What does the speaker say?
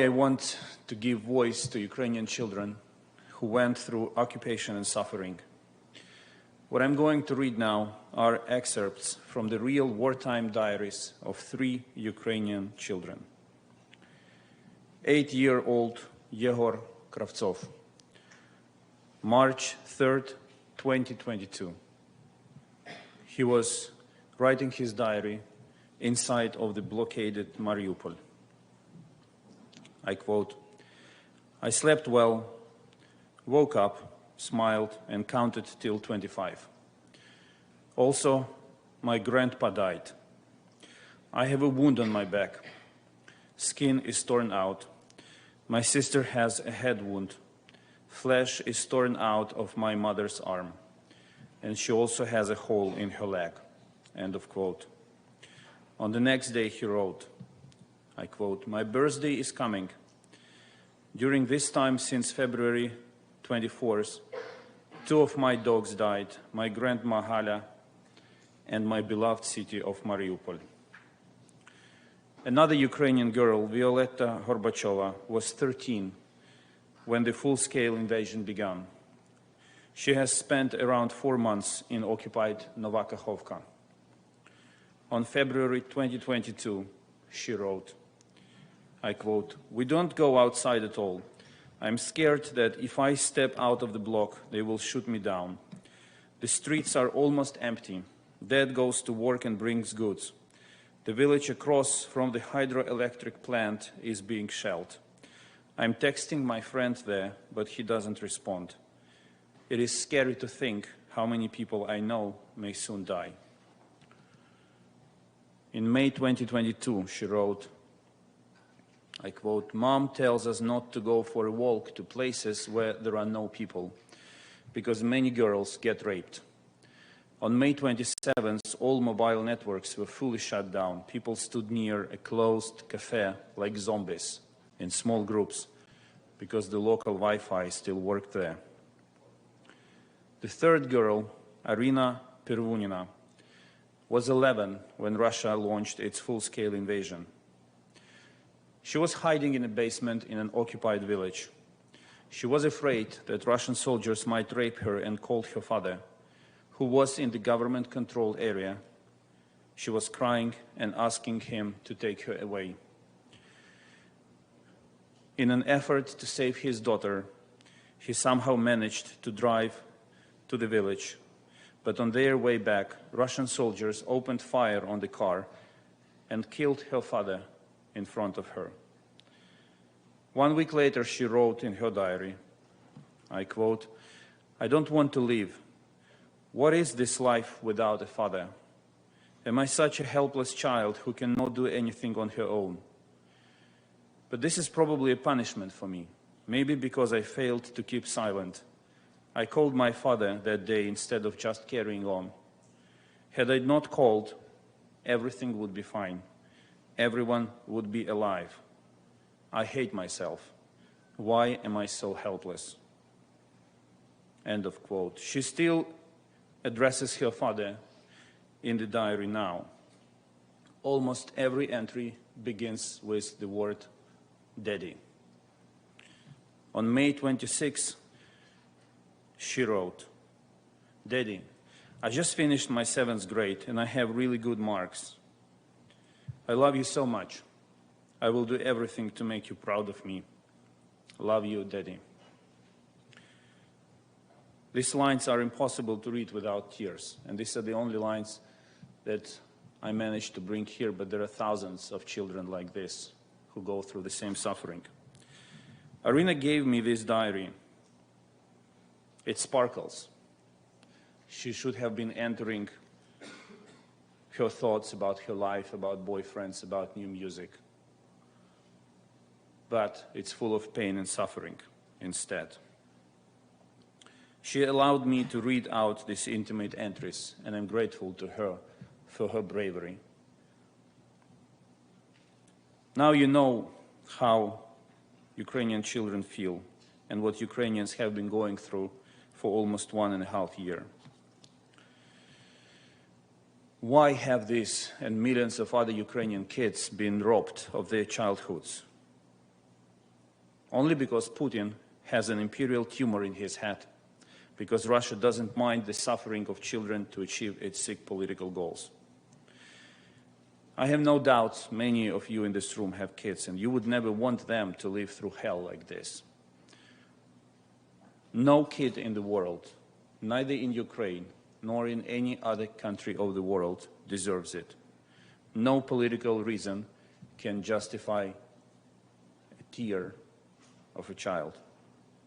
why I want to give voice to Ukrainian children who went through occupation and suffering. What I'm going to read now are excerpts from the real wartime diaries of 3 Ukrainian children. 8-year-old Єгор Кравцов, March 3rd, 2022. He was writing his diary inside of the blockaded Mariupol. I quote, "I slept well, woke up, smiled, and counted till 25. Also, my grandpa died. I have a wound on my back. Skin is torn out. My sister has a head wound. Flesh is torn out of my mother's arm. And she also has a hole in her leg." End of quote. On the next day he wrote, I quote, "My birthday is coming. During this time since February 24th, 2 of my dogs died, my grandma Hala and my beloved city of Mariupol." Another Ukrainian girl, Violetти Горбачової, was 13 when the full-scale invasion began. She has spent around 4 months in occupied Nova Kakhovka. On February 2022, she wrote, I quote, "We don't go outside at all. I'm scared that if I step out of the block, they will shoot me down. The streets are almost empty. Dad goes to work and brings goods. The village across from the hydroelectric plant is being shelled. I'm texting my friend there, but he doesn't respond. It is scary to think how many people I know may soon die." In May 2022, she wrote, I quote, "Mom tells us not to go for a walk to places where there are no people, because many girls get raped. On May 27th, all mobile networks were fully shut down. People stood near a closed cafe like zombies in small groups because the local Wi-Fi still worked there." The third girl, Arіни Первуніної, was 11 when Russia launched its full-scale invasion. She was hiding in a basement in an occupied village. She was afraid that Russian soldiers might rape her and called her father, who was in the government-controlled area. She was crying and asking him to take her away. In an effort to save his daughter, he somehow managed to drive to the village. But on their way back, Russian soldiers opened fire on the car and killed her father in front of her. 1 week later, she wrote in her diary, I quote, "I don't want to live. What is this life without a father? Am I such a helpless child who cannot do anything on her own? But this is probably a punishment for me, maybe because I failed to keep silent. I called my father that day instead of just carrying on. Had I not called, everything would be fine. Everyone would be alive. I hate myself. Why am I so helpless?" End of quote. She still addresses her father in the diary now. Almost every entry begins with the word "Daddy." On May 26, she wrote, "Daddy, I just finished my 7th grade and I have really good marks. I love you so much. I will do everything to make you proud of me. Love you, Daddy." These lines are impossible to read without tears, and these are the only lines that I managed to bring here, but there are thousands of children like this who go through the same suffering. Arina gave me this diary. It sparkles. She should have been entering her thoughts about her life, about boyfriends, about new music. But it's full of pain and suffering instead. She allowed me to read out these intimate entries, and I'm grateful to her for her bravery. Now you know how Ukrainian children feel and what Ukrainians have been going through for almost 1.5 years. Why have these and millions of other Ukrainian kids been robbed of their childhoods? only because Putin has an imperial tumor in his head, because Russia doesn't mind the suffering of children to achieve its sick political goals. I have no doubt many of you in this room have kids, and you would never want them to live through hell like this. No kid in the world, neither in Ukraine nor in any other country of the world, deserves it. No political reason can justify a tear of a child.